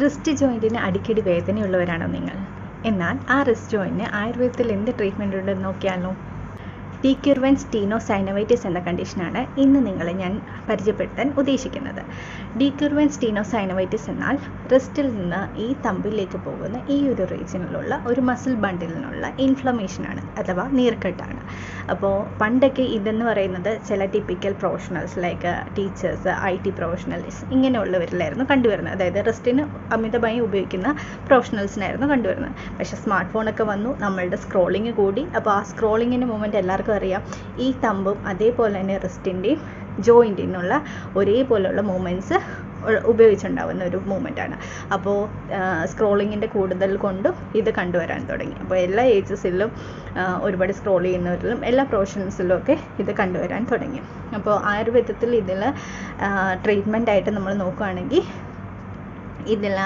Wrist ജോയിൻറ്റിന് അടിക്കടി വേദനയുള്ളവരാണോ നിങ്ങൾ? എന്നാൽ ആ റിസ്റ്റ് ജോയിൻറ്റിന് ആയുർവേദത്തിൽ എന്ത് ട്രീറ്റ്മെൻറ്റ് ഉണ്ടെന്ന് നോക്കിയാലോ? ഡീക്യൂർവൻസ് സ്റ്റീനോസൈനോവൈറ്റിസ് എന്ന കണ്ടീഷനാണ് ഇന്ന് നിങ്ങളെ ഞാൻ പരിചയപ്പെടുത്താൻ ഉദ്ദേശിക്കുന്നത്. ഡീക്യൂർവൻസ് സ്റ്റീനോസൈനോവൈറ്റിസ് എന്നാൽ റിസ്റ്റിൽ നിന്ന് ഈ തമ്പിലേക്ക് പോകുന്ന ഈ ഒരു റീജിയനിലുള്ള ഒരു മസിൽ ബണ്ടിലിനുള്ള ഇൻഫ്ലമേഷനാണ് അഥവാ നീർക്കെട്ടാണ്. അപ്പോൾ പണ്ടൊക്കെ ഇതെന്ന് പറയുന്നത് ചില typical professionals like teachers, IT professionals ഇങ്ങനെയുള്ളവരിലായിരുന്നു കണ്ടുവരുന്നത്. അതായത് റിസ്റ്റിന് അമിതമായി ഉപയോഗിക്കുന്ന പ്രൊഫഷണൽസിനായിരുന്നു കണ്ടുവരുന്നത്. പക്ഷേ സ്മാർട്ട് ഫോണൊക്കെ വന്നു, നമ്മളുടെ സ്ക്രോളിങ് കൂടി. അപ്പോൾ ആ സ്ക്രോളിങ്ങിൻ്റെ മൂവ്മെൻറ്റ് എല്ലാവർക്കും അറിയാം. ഈ തമ്പും അതേപോലെ തന്നെ റിസ്റ്റിൻ്റെയും ജോയിൻറ്റിനുള്ള ഒരേപോലെയുള്ള മൂവ്മെൻറ്റ്സ് ഉപയോഗിച്ചുണ്ടാവുന്ന ഒരു മൂവ്മെൻറ്റാണ്. അപ്പോൾ സ്ക്രോളിങ്ങിൻ്റെ കൂടുതൽ കൊണ്ടും ഇത് കണ്ടുവരാൻ തുടങ്ങി. അപ്പോൾ എല്ലാ ഏജസിലും ഒരുപാട് സ്ക്രോൾ ചെയ്യുന്നവരിലും എല്ലാ പ്രൊഫഷൻസിലും ഒക്കെ ഇത് കണ്ടുവരാൻ തുടങ്ങി. അപ്പോൾ ആയുർവേദത്തിൽ ഇതിൽ ട്രീറ്റ്മെൻറ്റായിട്ട് നമ്മൾ നോക്കുകയാണെങ്കിൽ ഇതിൽ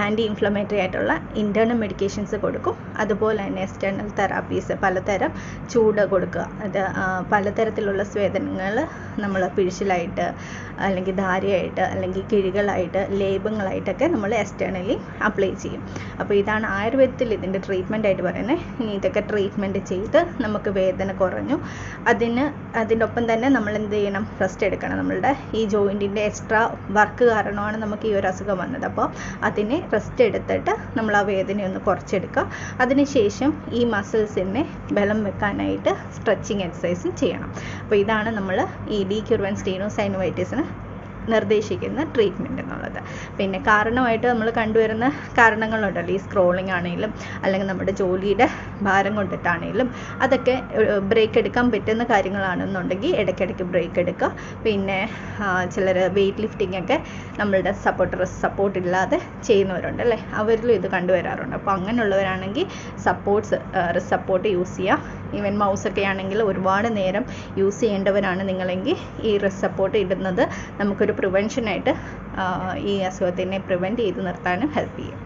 ആൻറ്റി ഇൻഫ്ലമേറ്ററി ആയിട്ടുള്ള ഇൻറ്റേർണൽ മെഡിക്കേഷൻസ് കൊടുക്കും. അതുപോലെ തന്നെ എക്സ്റ്റേണൽ തെറാപ്പീസ്, പലതരം ചൂട് കൊടുക്കുക. അത് പലതരത്തിലുള്ള സ്വേദനങ്ങൾ നമ്മൾ പിഴിച്ചിലായിട്ട് അല്ലെങ്കിൽ ധാരയായിട്ട് അല്ലെങ്കിൽ കിഴികളായിട്ട് ലേപങ്ങളായിട്ടൊക്കെ നമ്മൾ എക്സ്റ്റേണലി അപ്ലൈ ചെയ്യും. അപ്പോൾ ഇതാണ് ആയുർവേദത്തിൽ ഇതിൻ്റെ ട്രീറ്റ്മെൻ്റ് ആയിട്ട് പറയുന്നത്. ഇനി ഇതൊക്കെ ട്രീറ്റ്മെൻറ്റ് ചെയ്ത് നമുക്ക് വേദന കുറഞ്ഞു, അതിൻ്റെ ഒപ്പം തന്നെ നമ്മൾ എന്ത് ചെയ്യണം? റെസ്റ്റ് എടുക്കണം. നമ്മളുടെ ഈ ജോയിൻറ്റിൻ്റെ എക്സ്ട്രാ വർക്ക് കാരണമാണ് നമുക്ക് ഈ ഒരു അസുഖം വന്നത്. അപ്പോൾ അതിന് റെസ്റ്റ് എടുത്തിട്ട് നമ്മൾ ആ വേദനയൊന്ന് കുറച്ചെടുക്കുക. അതിനുശേഷം ഈ മസിൽസിനെ ബലം വെക്കാനായിട്ട് സ്ട്രെച്ചിങ് എക്സസൈസും ചെയ്യണം. അപ്പോൾ ഇതാണ് നമ്മൾ ഈ ഡീക്യൂർവൻസ് സ്റ്റീനോസൈനോവൈറ്റിസിന് നിർദ്ദേശിക്കുന്ന ട്രീറ്റ്മെൻറ്റ് എന്നുള്ളത്. പിന്നെ കാരണമായിട്ട് നമ്മൾ കണ്ടുവരുന്ന കാരണങ്ങളുണ്ടല്ലോ, ഈ സ്ക്രോളിംഗ് ആണെങ്കിലും അല്ലെങ്കിൽ നമ്മുടെ ജോലിയുടെ ഭാരം കൊണ്ടിട്ടാണെങ്കിലും അതൊക്കെ ബ്രേക്ക് എടുക്കാൻ പറ്റുന്ന കാര്യങ്ങളാണെന്നുണ്ടെങ്കിൽ ഇടയ്ക്കിടയ്ക്ക് ബ്രേക്ക് എടുക്കുക. പിന്നെ ചിലർ വെയ്റ്റ് ലിഫ്റ്റിംഗ് ഒക്കെ നമ്മളുടെ സപ്പോർട്ട് ഇല്ലാതെ ചെയ്യുന്നവരുണ്ടല്ലേ, അവരിലും ഇത് കണ്ടുവരാറുണ്ട്. അപ്പോൾ അങ്ങനെയുള്ളവരാണെങ്കിൽ സപ്പോർട്ട് യൂസ് ചെയ്യുക. ഈവൻ മൗസൊക്കെ ആണെങ്കിൽ ഒരുപാട് നേരം യൂസ് ചെയ്യേണ്ടവരാണ് നിങ്ങളെങ്കിൽ ഈ റിസ്റ്റ് സപ്പോർട്ട് ഇടുന്നത് നമുക്കൊരു പ്രിവെൻഷനായിട്ട് ഈ അസുഖത്തിനെ പ്രിവെൻറ്റ് ചെയ്ത് നിർത്താനും ഹെൽപ്പ് ചെയ്യും.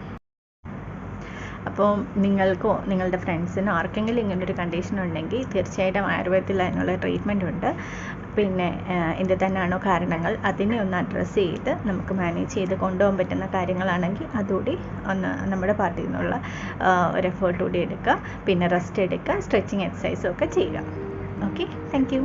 അപ്പോൾ നിങ്ങൾക്കോ നിങ്ങളുടെ ഫ്രണ്ട്സിനോ ആർക്കെങ്കിലും ഇങ്ങനൊരു കണ്ടീഷൻ ഉണ്ടെങ്കിൽ തീർച്ചയായിട്ടും ആയുർവേദത്തിൽ അതിനുള്ള ട്രീറ്റ്മെൻറ്റ് ഉണ്ട്. പിന്നെ എന്ത് തന്നെയാണോ കാരണങ്ങൾ അതിനെ ഒന്ന് അഡ്രസ്സ് ചെയ്ത് നമുക്ക് മാനേജ് ചെയ്ത് കൊണ്ടുപോകാൻ പറ്റുന്ന കാര്യങ്ങളാണെങ്കിൽ അതുകൂടി ഒന്ന് നമ്മുടെ പാർട്ടിയിൽ നിന്നുള്ള ഒരു എഫേർട്ട് കൂടി എടുക്കുക. പിന്നെ റെസ്റ്റ് എടുക്കുക, സ്ട്രെച്ചിങ് എക്സസൈസും ഒക്കെ ചെയ്യുക. Okay, thank you.